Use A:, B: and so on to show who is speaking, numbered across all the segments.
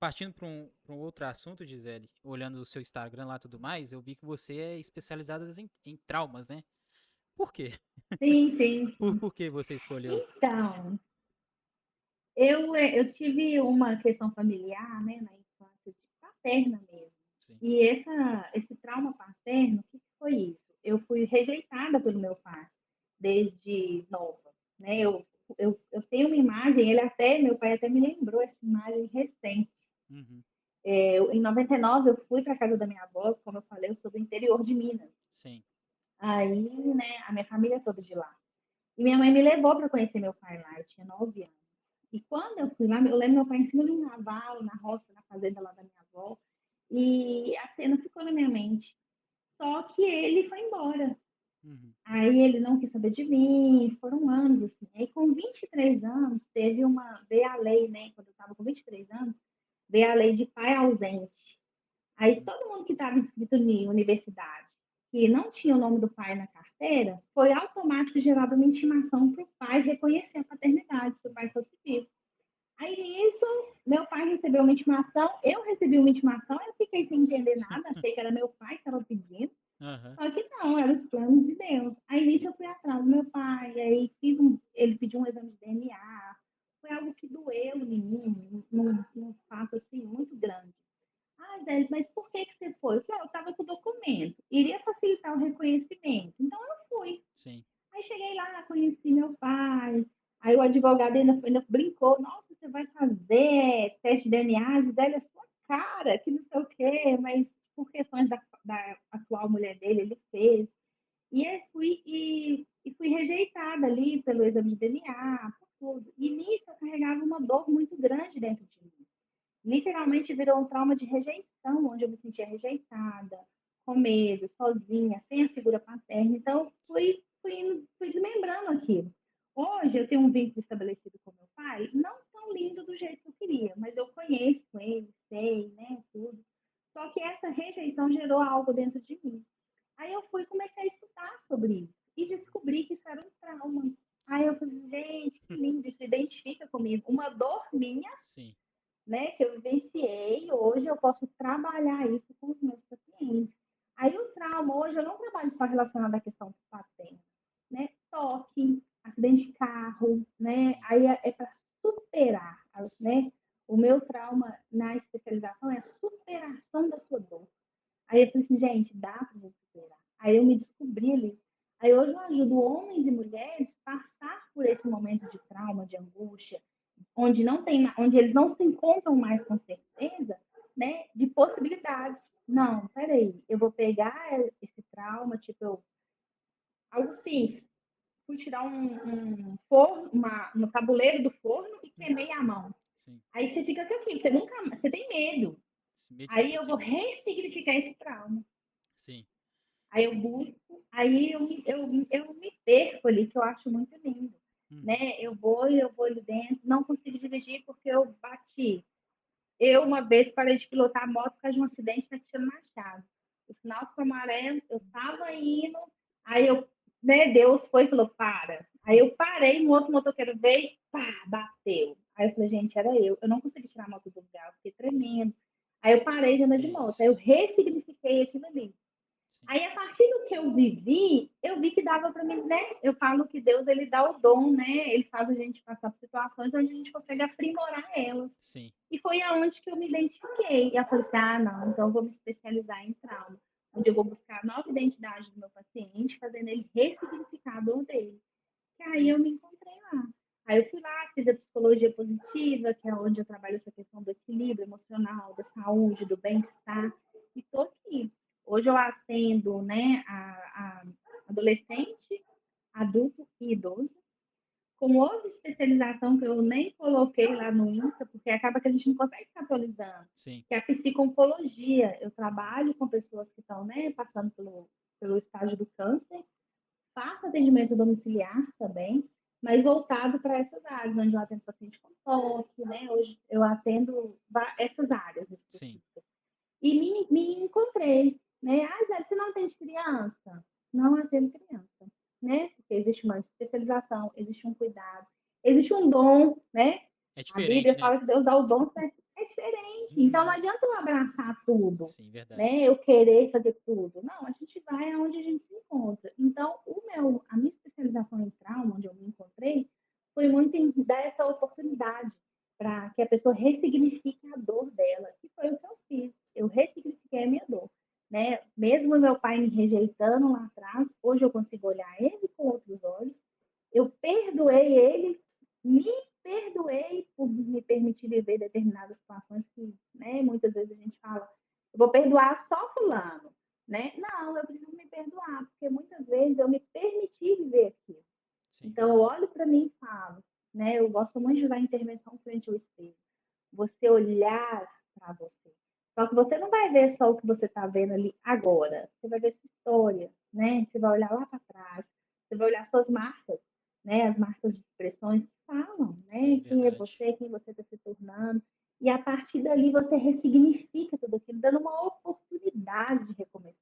A: partindo para um outro assunto, Gisele, olhando o seu Instagram lá e tudo mais, eu vi que você é especializada em traumas, né? Por quê?
B: Sim, sim.
A: Por que você escolheu?
B: Então, eu tive uma questão familiar, né, na infância, de paterna mesmo.
A: Sim.
B: E esse trauma paterno, o que que foi isso? Eu fui rejeitada pelo meu pai desde nova, né?
A: Sim.
B: Eu tenho uma imagem, meu pai até me lembrou essa imagem recente.
A: Uhum.
B: Em 99 eu fui para casa da minha avó, como eu falei, eu sou do interior de Minas.
A: Sim.
B: Aí, né, a minha família é toda de lá. E minha mãe me levou para conhecer meu pai lá, eu tinha 9 anos. E quando eu fui lá, eu lembro meu pai em cima de um cavalo, na roça, na fazenda lá da minha avó, e a cena ficou na minha mente. Só que ele foi embora.
A: Uhum.
B: Aí ele não quis saber de mim, foram anos assim. Aí com 23 anos, veio a lei, né? Quando eu estava com 23 anos, veio a lei de pai ausente. Aí
A: Uhum.
B: todo mundo que estava inscrito em universidade e não tinha o nome do pai na carteira, foi automático gerada uma intimação para o pai reconhecer a paternidade, se o pai fosse vivo. Aí nisso, meu pai recebeu uma intimação, eu recebi uma intimação, eu fiquei sem entender nada, achei que era meu pai que estava pedindo,
A: Aham.
B: só que não, eram os planos de Deus. Aí nisso eu fui atrás do meu pai, aí ele pediu um exame de DNA, foi algo que doeu em mim, num fato assim muito grande. Ah, Zé, mas por que que você foi? Eu falei: "Ah, eu estava com o documento, iria facilitar o reconhecimento, então eu fui".
A: Sim.
B: Aí cheguei lá, conheci meu pai, aí o advogado ainda brincou: "Nossa, você vai fazer teste de DNA, Gisele, é sua cara, que não sei o quê", mas por questões da atual mulher dele, ele fez. E aí fui rejeitada ali pelo exame de DNA, por tudo. E nisso eu carregava uma dor muito grande dentro de mim. Literalmente virou um trauma de rejeição, onde eu me sentia rejeitada, com medo, sozinha, sem a figura paterna. Então,
A: Sim.
B: fui desmembrando aquilo. Hoje eu tenho um vínculo estabelecido com meu pai, não tão lindo do jeito que eu queria, mas eu conheço ele, sei, né, tudo. Só que essa rejeição gerou algo dentro de mim. Aí eu fui e comecei a estudar sobre isso e descobri que isso era um trauma. Aí
A: Sim.
B: eu falei, gente, que lindo, isso identifica comigo. Uma dor minha,
A: Sim.
B: né, que eu vivenciei, hoje eu posso trabalhar isso com os meus pacientes. Aí o trauma, hoje eu não trabalho só relacionado à questão paterna, né? Toque, acidente de carro, né?
A: Sim.
B: Aí é para superar, né? O meu trauma na especialização é a superação da sua dor. Aí eu falei assim, gente, dá para gente superar. Aí eu me descobri ali. Aí hoje eu ajudo homens e mulheres a passar por esse momento de trauma, de angústia, onde eles não se encontram mais com certeza, né, de possibilidades. Não, peraí, eu vou pegar esse trauma, tipo, algo simples. Fui tirar um forno, um tabuleiro do forno e
A: Uhum.
B: queimei a mão.
A: Sim.
B: Aí você fica com aquilo, você tem medo.
A: Esse medo
B: Aí
A: fica
B: eu vou
A: assim.
B: ressignificar esse trauma.
A: Sim.
B: Aí eu busco, aí eu me perco ali, que eu acho muito lindo.
A: Uhum.
B: Né? Eu vou ali dentro, não consigo dirigir porque eu bati. Eu, uma vez, parei de pilotar a moto por causa de um acidente na Cristiano Machado. O sinal ficou amarelo, eu estava indo, aí né, Deus foi e falou, para. Aí eu parei, um outro motoqueiro veio, pá, bateu. Aí eu falei, gente, era eu. Eu não consegui tirar a moto do lugar, eu fiquei tremendo. Aí eu parei de andar
A: Que
B: de moto, aí eu
A: isso.
B: ressignifiquei aquilo ali.
A: Sim.
B: Aí, a partir do que eu vi que dava para mim, né? Eu falo que Deus, ele dá o dom, né? Ele faz a gente passar por situações onde a gente consegue aprimorar elas.
A: Sim.
B: E foi aonde que eu me identifiquei. E eu falei assim, ah, não, então eu vou me especializar em trauma. Onde eu vou buscar a nova identidade do meu paciente, fazendo ele ressignificar a dor dele. E aí eu me encontrei lá. Aí eu fui lá, fiz a psicologia positiva, que é onde eu trabalho essa questão do equilíbrio emocional, da saúde, do bem-estar. E estou aqui. Hoje eu atendo, né, a adolescente, adulto e idoso, com outra especialização que eu nem coloquei lá no Insta, porque acaba que a gente não consegue ficar atualizando,
A: Sim.
B: que é a psiconcologia. Eu trabalho com pessoas que estão, né, passando pelo estágio do câncer, faço atendimento domiciliar também, mas voltado para essas áreas, onde eu atendo paciente com toque, né? Hoje eu atendo essas áreas
A: Sim.
B: específicas. E me encontrei, né? Ah, Zé, você não atende criança? Não atendo criança, né? Porque existe uma especialização, existe um cuidado, existe um dom, né?
A: É
B: A Bíblia
A: diferente, né?
B: fala que Deus dá o dom, é diferente. Exatamente. Então não
A: Uhum.
B: adianta eu abraçar tudo,
A: Sim, verdade.
B: né? Eu querer fazer tudo. Não, a gente vai aonde a gente se encontra. Então, a minha especialização em trauma, onde eu me encontrei, foi muito em dar essa oportunidade para que a pessoa ressignifique a dor dela, que foi o que eu fiz. Eu ressignifiquei a minha dor, né? Mesmo meu pai me rejeitando lá atrás, hoje eu consigo olhar ele com outros olhos. Eu perdoei ele, me perdoei por me permitir viver determinadas situações que, né, muitas vezes a gente fala, eu vou perdoar só fulano, né? Não, eu preciso me perdoar, porque muitas vezes eu me permiti viver aquilo.
A: Sim,
B: Então eu
A: verdade.
B: olho para mim e falo, né? Eu gosto muito de usar a intervenção frente ao espelho. Você olhar para você. Só que você não vai ver só o que você está vendo ali agora. Você vai ver sua história, né? Você vai olhar lá para trás. Você vai olhar suas marcas, né? As marcas de expressões que falam,
A: Sim,
B: né?
A: verdade.
B: Quem você está se tornando. E a partir dali você ressignifica tudo aquilo, dando uma oportunidade de recomeçar.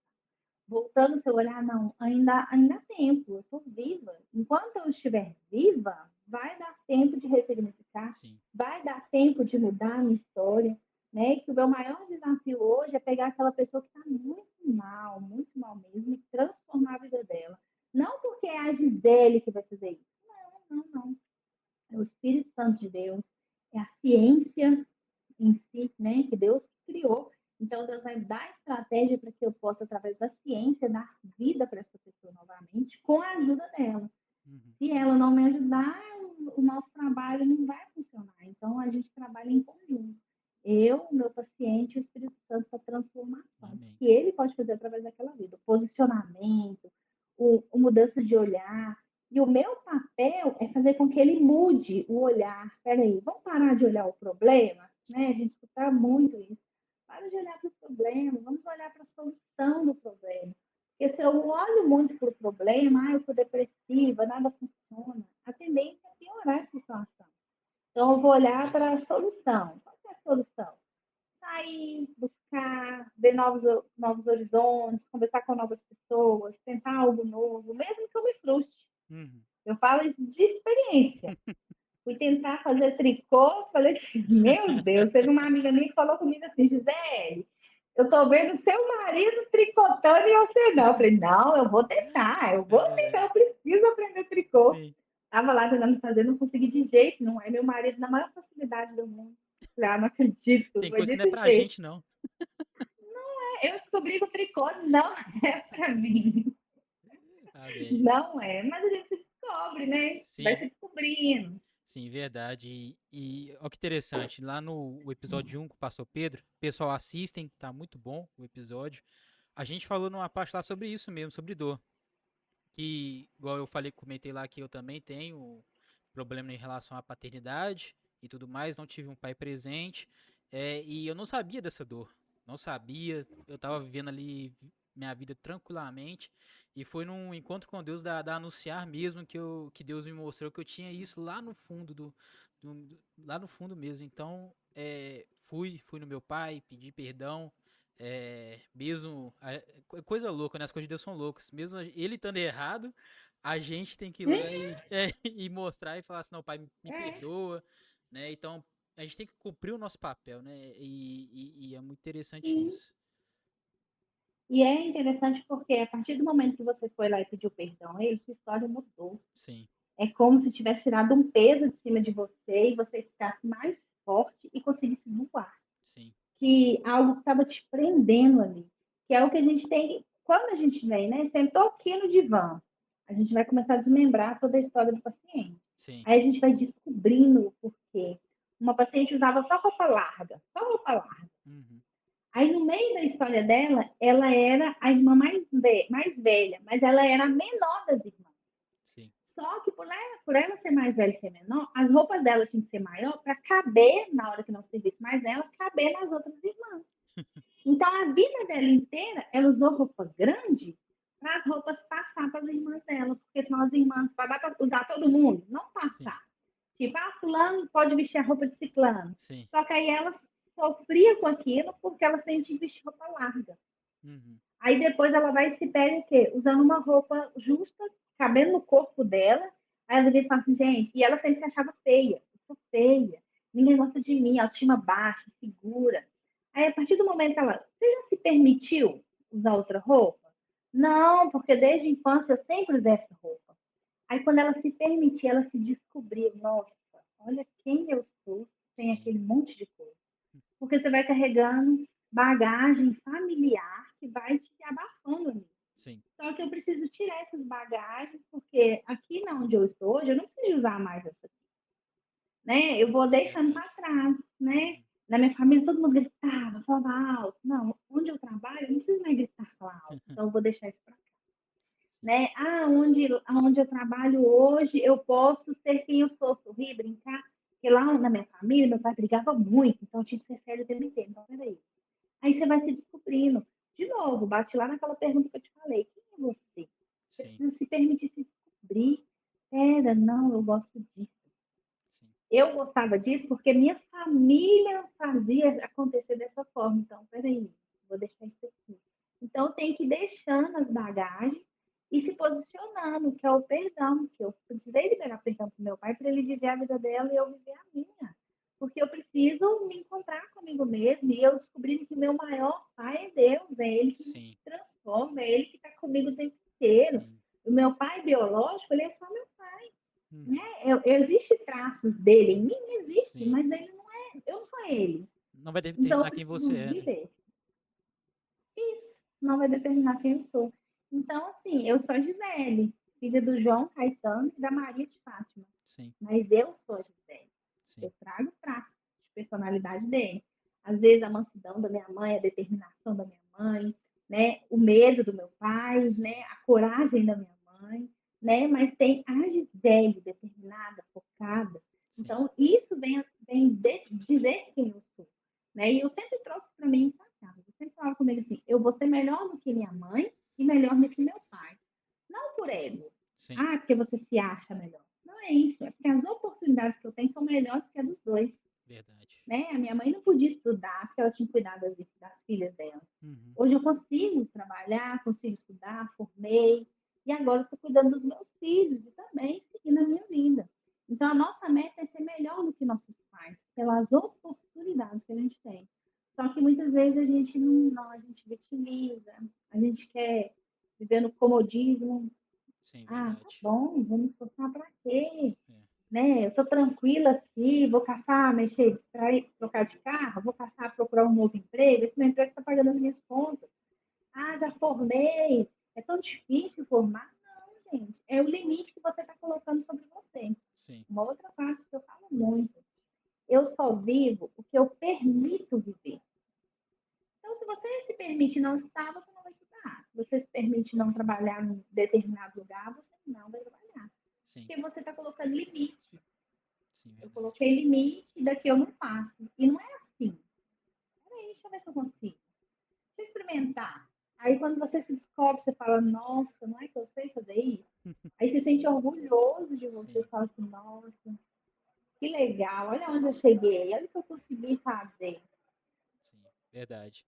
B: Voltando seu olhar, não, ainda há tempo, eu estou viva. Enquanto eu estiver viva, vai dar tempo de ressignificar,
A: Sim.
B: vai dar tempo de mudar a minha história, né? Que o meu maior desafio hoje é pegar aquela pessoa que está muito mal mesmo, e transformar a vida dela. Não porque é a Gisele que vai fazer isso. Não. É o Espírito Santo de Deus, é a ciência em si, né, que Deus criou. Então, Deus vai dar estratégia para que eu possa, através da ciência, dar vida para essa pessoa novamente, com a ajuda dela.
A: Uhum.
B: Se ela não me ajudar, o nosso trabalho não vai funcionar. Então, a gente trabalha em conjunto. Eu, o meu paciente, o Espírito Santo para transformação,
A: Amém.
B: que ele pode fazer através daquela vida. O posicionamento, o mudança de olhar. E o meu papel é fazer com que ele mude o olhar. Peraí, vamos parar de olhar o problema? Né? A
A: Sim.
B: gente escuta muito isso. Para de olhar para o problema, vamos olhar para a solução do problema. Porque se eu olho muito para o problema, eu estou depressiva, nada funciona, a tendência é piorar essa situação. Então, eu
A: Sim,
B: vou olhar para a
A: verdade.
B: solução. Qual é a solução? Sair, buscar, ver novos horizontes, conversar com novas pessoas, tentar algo novo, mesmo que eu me frustre.
A: Uhum.
B: Eu falo isso de experiência. Fui tentar fazer tricô, falei assim, meu Deus, teve uma amiga minha que falou comigo assim, Gisele, eu tô vendo seu marido tricotando e você não. Eu falei, não,
A: É,
B: eu preciso aprender tricô.
A: sim.
B: Tava lá tentando fazer, não consegui de jeito, não é meu marido na maior facilidade do mundo. Falei, não acredito,
A: Tem
B: foi
A: coisa que não é
B: desse
A: pra
B: jeito.
A: gente, não.
B: Eu descobri que o tricô não é para mim,
A: Amém.
B: não é, mas a gente se descobre, né? Vai
A: Sim,
B: se descobrindo.
A: sim, verdade. E ó que interessante, lá no o episódio 1 com o pastor Pedro, o pessoal assistem, tá muito bom o episódio. A gente falou numa parte lá sobre isso mesmo, sobre dor. Que, igual eu falei, comentei lá que eu também tenho problema em relação à paternidade e tudo mais, não tive um pai presente, e eu não sabia dessa dor, não sabia, eu tava vivendo ali minha vida tranquilamente, e foi num encontro com Deus da anunciar mesmo que Deus me mostrou que eu tinha isso lá no fundo lá no fundo mesmo, então fui no meu pai, pedi perdão, mesmo. Coisa louca, né? As coisas de Deus são loucas. Mesmo ele estando errado, a gente tem que ir lá e mostrar e falar assim: não, pai, me
B: É.
A: perdoa, né? Então a gente tem que cumprir o nosso papel, né? E é muito interessante
B: Sim.
A: isso.
B: E é interessante porque a partir do momento que você foi lá e pediu perdão a ele, sua história mudou.
A: Sim,
B: É como se tivesse tirado um peso de cima de você e você ficasse mais forte e conseguisse voar.
A: sim,
B: Que algo que estava te prendendo ali. Que é o que a gente tem. Quando a gente vem, né? Sentou aqui no divã, a gente vai começar a desmembrar toda a história do paciente.
A: sim.
B: Aí a gente vai descobrindo o porquê. Uma paciente usava só roupa larga, só roupa larga.
A: Uhum,
B: Aí, no meio da história dela, ela era a irmã mais velha, mas ela era a menor das irmãs.
A: sim,
B: Só que por ela ser mais velha e ser menor, as roupas dela tinham que ser maior para caber, na hora que não servisse mais ela, caber nas outras irmãs. Então, a vida dela inteira, ela usou roupa grande para as roupas passar para as irmãs dela, porque senão as irmãs, para dar para usar todo mundo, não
A: sim,
B: passar. Tipo, fulano pode vestir a roupa de ciclano.
A: sim.
B: Só que aí ela sofria com aquilo porque ela sentia vestir roupa larga.
A: Uhum,
B: Aí depois ela vai e se pega o quê? Usando uma roupa justa, cabendo no corpo dela. Aí ela vira e fala assim, gente, e ela sempre se achava feia. Eu sou feia, ninguém gosta de mim, autoestima baixa, segura. Aí, a partir do momento que ela, você já se permitiu usar outra roupa? Não, porque desde a infância eu sempre usei essa roupa. Aí, quando ela se permitir, ela se descobrir, nossa, olha quem eu sou sem
A: Sim.
B: aquele monte de coisa. Porque você vai carregando bagagem familiar que vai te abafando ali.
A: Sim.
B: Só que eu preciso tirar essas bagagens, porque aqui na onde eu estou hoje, eu não preciso usar mais essa aqui, né? Eu vou
A: Sim,
B: deixando para
A: verdade.
B: trás, né?
A: Uhum.
B: Na minha família, todo mundo gritava, falava alto. Não, onde eu trabalho, eu não preciso mais gritar, falar alto. Então, eu vou deixar isso para cá,
A: Sim.
B: né? Onde eu trabalho hoje, eu posso ser quem eu sou, sorrir, brincar. Porque lá na minha família, meu pai brigava muito, então eu tinha que ser sério o tempo inteiro. Então, peraí. Aí você vai se descobrindo. De novo, bate lá naquela pergunta que eu te falei: quem é você? Você
A: Sim.
B: precisa se permitir se descobrir. Pera, não, eu gosto disso.
A: Sim.
B: Eu gostava disso porque minha família fazia acontecer dessa forma. Então, peraí, vou deixar isso aqui. Então, eu tenho que ir deixando as bagagens e se posicionando, que é o perdão, que eu precisei liberar perdão para meu pai para ele viver a vida dela e eu viver a minha. Porque eu preciso me encontrar comigo mesmo e eu descobri que meu maior pai é Deus, é ele que me
A: Sim.
B: transforma, é ele que está comigo o tempo inteiro.
A: Sim.
B: O meu pai biológico, ele é só meu pai, né?
A: Uhum.
B: Existem traços dele em mim, existe,
A: Sim.
B: mas ele não é, eu não sou ele.
A: Não vai
B: Então eu
A: determinar quem
B: preciso
A: você é, né?
B: viver. Isso não vai determinar quem eu sou. Então, assim, eu sou a Gisele, filha do João Caetano e da Maria de Fátima.
A: Sim.
B: Mas eu sou a Gisele. Eu
A: Sim.
B: trago traços de personalidade dele. Às vezes a mansidão da minha mãe, a determinação da minha mãe, né? O medo do meu pai, né?
A: Sim.
B: A coragem da minha mãe, né? Mas tem a Gisele determinada, focada.
A: Sim.
B: Então, isso vem dizer quem eu sou. Né? E eu sempre trouxe para mim isso na casa. Eu sempre falava comigo assim: eu vou ser melhor do que minha mãe e melhor do que meu pai. Não por ego.
A: Sim.
B: Ah, porque você se acha melhor. Não é isso. É porque as oportunidades que eu tenho são melhores que a dos dois.
A: Verdade.
B: Né? A minha mãe não podia estudar porque ela tinha que cuidar das filhas dela.
A: Uhum.
B: Hoje eu consigo trabalhar, consigo estudar, formei. E agora estou cuidando dos meus filhos e também seguindo a minha vida. Então, a nossa meta é ser melhor do que nossos pais, pelas oportunidades que a gente tem. Só que muitas vezes a gente não, a gente vitimiza, a gente quer viver no comodismo.
A: Sim,
B: Ah, tá
A: verdade.
B: bom, vamos forçar para quê?
A: É.
B: Né? Eu tô tranquila aqui, vou caçar, mexer para ir trocar de carro, vou caçar, procurar um novo emprego. Esse meu emprego está pagando as minhas contas. Ah, já formei. É tão difícil formar? Não, gente. É o limite que você está colocando sobre você.
A: Sim.
B: Uma outra parte que eu falo muito. Eu só vivo o que eu permito viver. Então, se você se permite não estudar, você não vai estudar. Se você se permite não trabalhar em determinado lugar, você não vai trabalhar.
A: Sim.
B: Porque você está colocando limite.
A: Sim,
B: Eu
A: verdade.
B: coloquei limite e daqui eu não passo. E não é assim. Peraí, deixa eu ver se eu consigo. Deixa eu experimentar. Aí quando você se descobre, você fala, nossa, não é que eu sei fazer isso? Aí você se sente orgulhoso de você,
A: Sim.
B: você fala assim, nossa, que legal, olha onde eu cheguei, olha o que eu consegui fazer.
A: Sim, verdade.